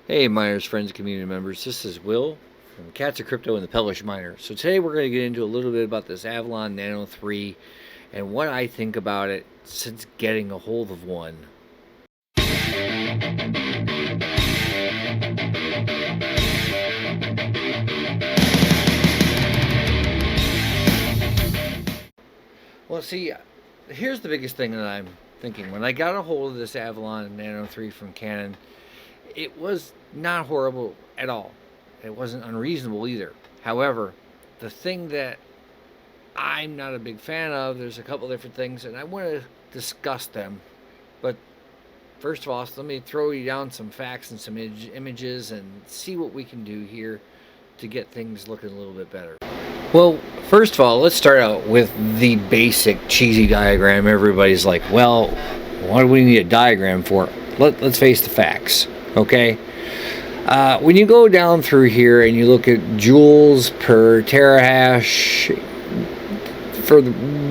Hey miners, friends, community members, this is Will from Cats of Crypto and the Pelish Miner. So today we're going to get into a little bit about this Avalon Nano 3 and what I think about it since getting a hold of one. Well, see, here's the biggest thing that I'm thinking. When I got a hold of this Avalon Nano 3 from Canaan, it was not horrible at all. It wasn't unreasonable either. However, the thing that I'm not a big fan of, there's a couple different things, and I want to discuss them. But first of all, let me throw you down some facts and some images and see what we can do here to get things looking a little bit better. Well, first of all, let's start out with the basic cheesy diagram. Everybody's like, well, what do we need a diagram for? Let's face the facts, okay? When you go down through here and you look at joules per terahash, for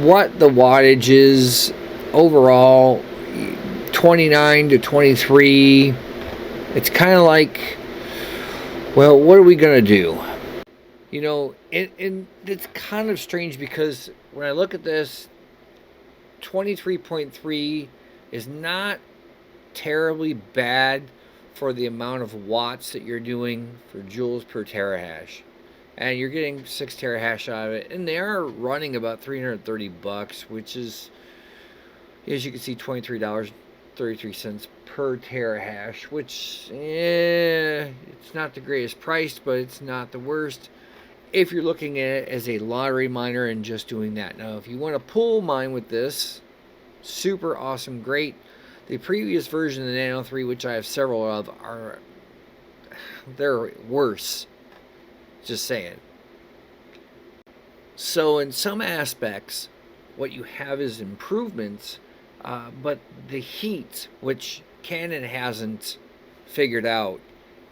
what the wattage is overall, 29 to 23, it's kind of like, well, what are we going to do? You know, and it's kind of strange because when I look at this, 23.3 is not terribly bad for the amount of watts that you're doing for joules per terahash. And you're getting 6 terahash out of it. And they are running about $330, which is, as you can see, $23.33 per terahash, which, it's not the greatest price, but it's not the worst if you're looking at it as a lottery miner and just doing that. Now, if you want to pool mine with this, super awesome, great. The previous version of the Nano 3, which I have several of, they're worse. Just saying. So in some aspects, what you have is improvements, but the heat, which Canaan hasn't figured out,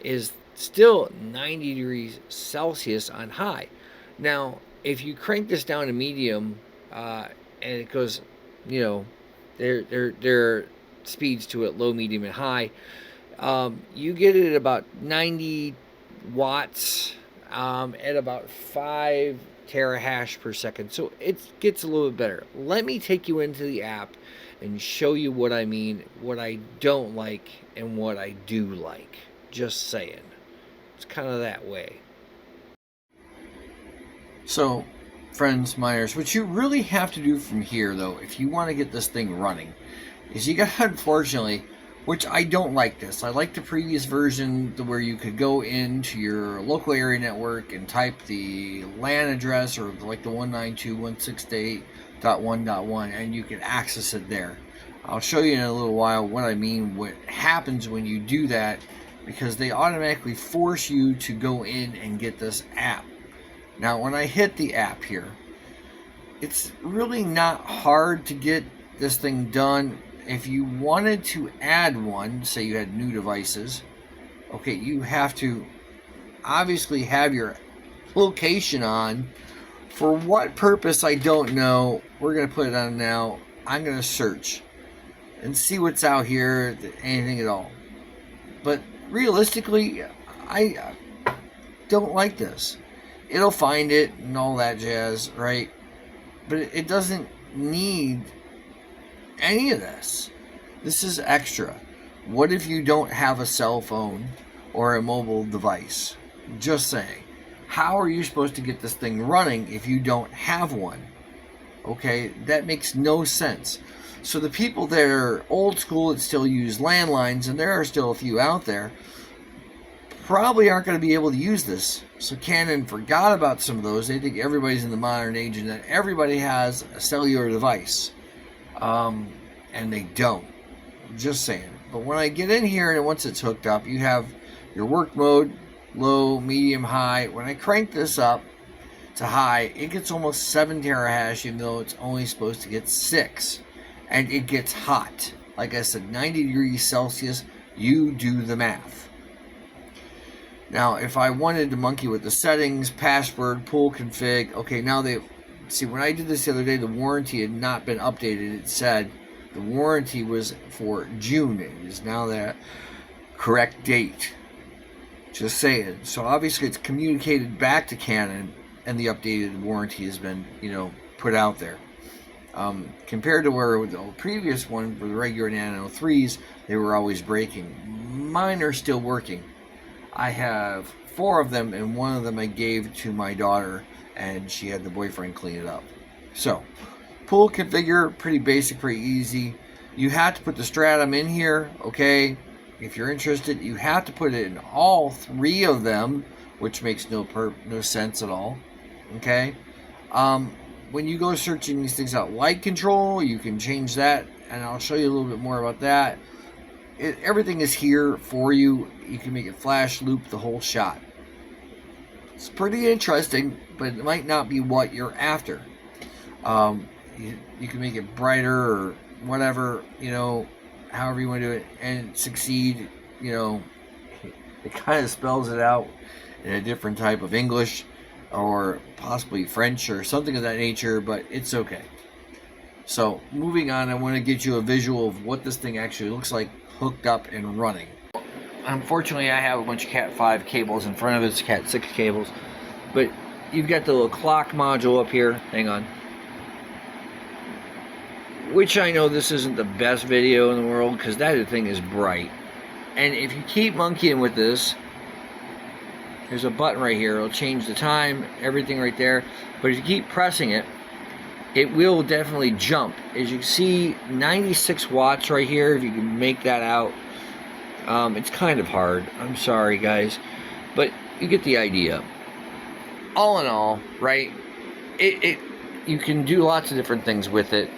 is still 90 degrees Celsius on high. Now, if you crank this down to medium, and it goes, you know, their speeds to it, low, medium, and high, you get it at about 90 watts at about 5 terahash per second. So it gets a little bit better. Let me take you into the app and show you what I mean, what I don't like, and what I do like. Just saying. It's kind of that way. So, friends, miners, what you really have to do from here, though, if you want to get this thing running, is you got to, unfortunately, which I don't like this. I like the previous version where you could go into your local area network and type the LAN address, or like the 192.168.1.1, and you can access it there. I'll show you in a little while what I mean, what happens when you do that, because they automatically force you to go in and get this app. Now, when I hit the app here, it's really not hard to get this thing done. If you wanted to add one, say you had new devices, okay, you have to obviously have your location on. For what purpose, I don't know. We're going to put it on now. I'm going to search and see what's out here, anything at all. But realistically, I don't like this. It'll find it and all that jazz, right? But it doesn't need any of this. This is extra. What if you don't have a cell phone or a mobile device? Just saying. How are you supposed to get this thing running if you don't have one? Okay, that makes no sense. So the people that are old school that still use landlines, and there are still a few out there, probably aren't going to be able to use this. So Canaan forgot about some of those. They think everybody's in the modern age and that everybody has a cellular device. And they don't. Just saying. But when I get in here and once it's hooked up, you have your work mode, low, medium, high. When I crank this up to high, it gets almost 7 terahash, even though it's only supposed to get 6. And it gets hot. Like I said, 90 degrees Celsius. You do the math. Now, if I wanted to monkey with the settings, password, pool config, okay, now they see, when I did this the other day, the warranty had not been updated. It said The warranty was for June. It is now the correct date. Just saying. So obviously it's communicated back to Canon, and the updated warranty has been, put out there. Compared to where the previous one, for the regular Nano 3s, they were always breaking. Mine are still working. I have 4 of them, and one of them I gave to my daughter, and she had the boyfriend clean it up. So, pull configure, pretty basic, pretty easy. You have to put the stratum in here, okay? If you're interested, you have to put it in all 3 of them, which makes no sense at all, okay? When you go searching these things out, light control, you can change that, and I'll show you a little bit more about that. Everything is here for you. You can make it flash, loop, the whole shot. It's pretty interesting, but it might not be what you're after. You can make it brighter or whatever, however you want to do it, and succeed. It kind of spells it out in a different type of English, or possibly French or something of that nature, but it's okay. So moving on, I want to get you a visual of what this thing actually looks like hooked up and running. Unfortunately, I have a bunch of Cat 5 cables in front of it. It's Cat 6 cables, but you've got the little clock module up here. Hang on. Which I know this isn't the best video in the world, because that thing is bright. And if you keep monkeying with this, there's a button right here. It'll change the time, everything right there. But if you keep pressing it, it will definitely jump. As you can see, 96 watts right here, if you can make that out. It's kind of hard. I'm sorry, guys. But you get the idea. All in all, right, you can do lots of different things with it.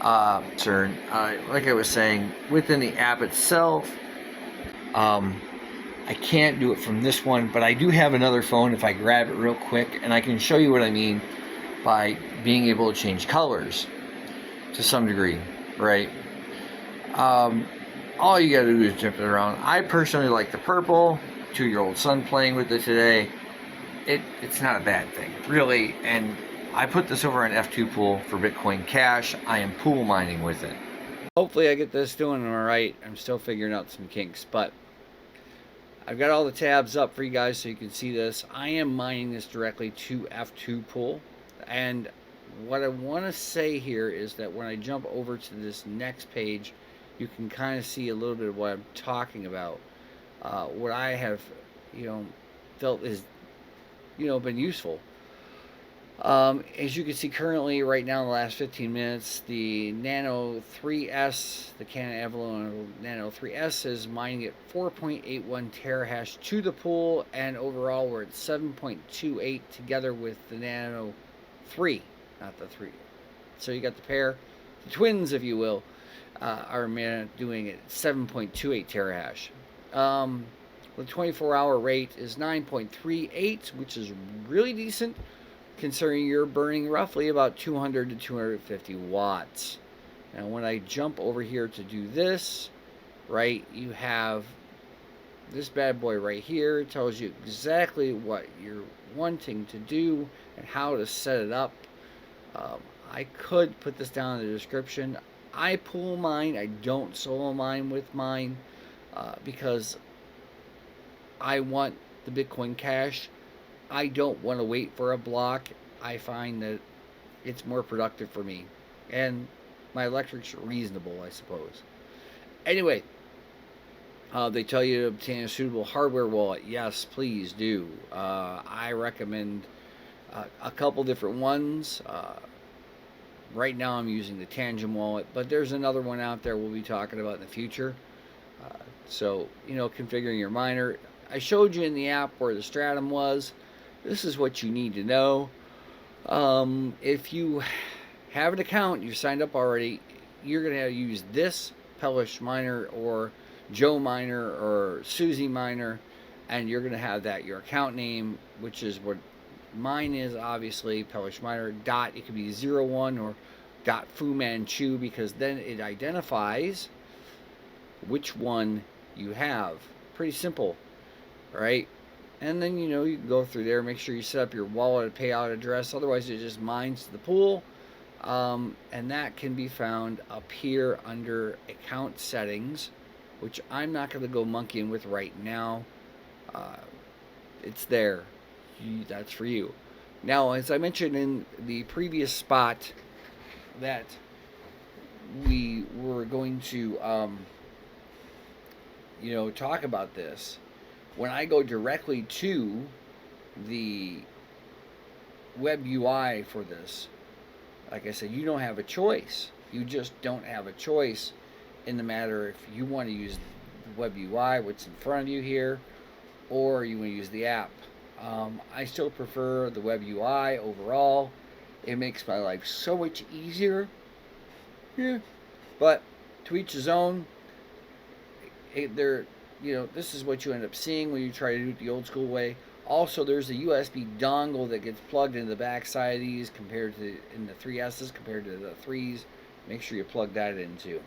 Like I was saying, within the app itself, I can't do it from this one, but I do have another phone if I grab it real quick, and I can show you what I mean by being able to change colors to some degree, right? All you gotta do is jump it around. I personally like the purple. 2-year-old son playing with it today. It's not a bad thing, really, and I put this over on F2 Pool for Bitcoin Cash. I am pool mining with it. Hopefully I get this doing all right. I'm still figuring out some kinks, but I've got all the tabs up for you guys so you can see this. I am mining this directly to F2 Pool, and what I want to say here is that when I jump over to this next page, you can kind of see a little bit of what I'm talking about. What I have, felt is, been useful. As you can see currently, right now in the last 15 minutes, the Nano 3S, the Canaan Avalon Nano 3S is mining at 4.81 terahash to the pool, and overall we're at 7.28 together with the Nano 3, not the 3. So you got the pair, the twins if you will, are doing it 7.28 terahash. The 24-hour rate is 9.38, which is really decent, considering you're burning roughly about 200 to 250 watts. Now when I jump over here to do this, right, you have this bad boy right here. It tells you exactly what you're wanting to do and how to set it up. I could put this down in the description. I pool mine. I don't solo mine with mine because I want the Bitcoin Cash. I don't want to wait for a block. I find that it's more productive for me. And my electric's reasonable, I suppose. Anyway, they tell you to obtain a suitable hardware wallet. Yes, please do. I recommend a couple different ones. Right now I'm using the Tangent wallet, but there's another one out there we'll be talking about in the future. So, configuring your miner. I showed you in the app where the stratum was. This is what you need to know. If you have an account, you've signed up already, you're going to use this Pelish miner or Joe miner or Susie miner, and you're going to have that your account name, which is what mine is, obviously, Pelish miner. Dot, it could be 01 or dot Fu Manchu, because then it identifies which one you have. Pretty simple, right? And then, you can go through there, make sure you set up your wallet payout address. Otherwise, it just mines to the pool. And that can be found up here under account settings, which I'm not going to go monkeying with right now. It's there. That's for you. Now, as I mentioned in the previous spot, that we were going to, talk about this. When I go directly to the web UI for this, like I said, you don't have a choice. You just don't have a choice in the matter if you want to use the web UI, what's in front of you here, or you want to use the app. I still prefer the web UI overall. It makes my life so much easier. Yeah, but to each his own. This is what you end up seeing when you try to do it the old school way. Also, there's a USB dongle that gets plugged into the back side of these compared to in the 3S's compared to the 3s. Make sure you plug that in too.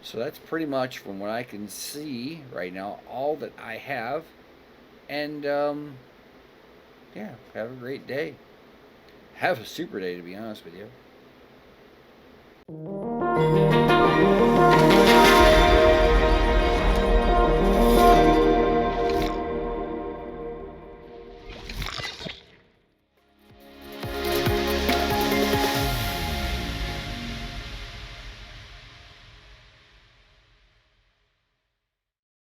So that's pretty much, from what I can see right now, all that I have. And yeah, have a great day. Have a super day, to be honest with you.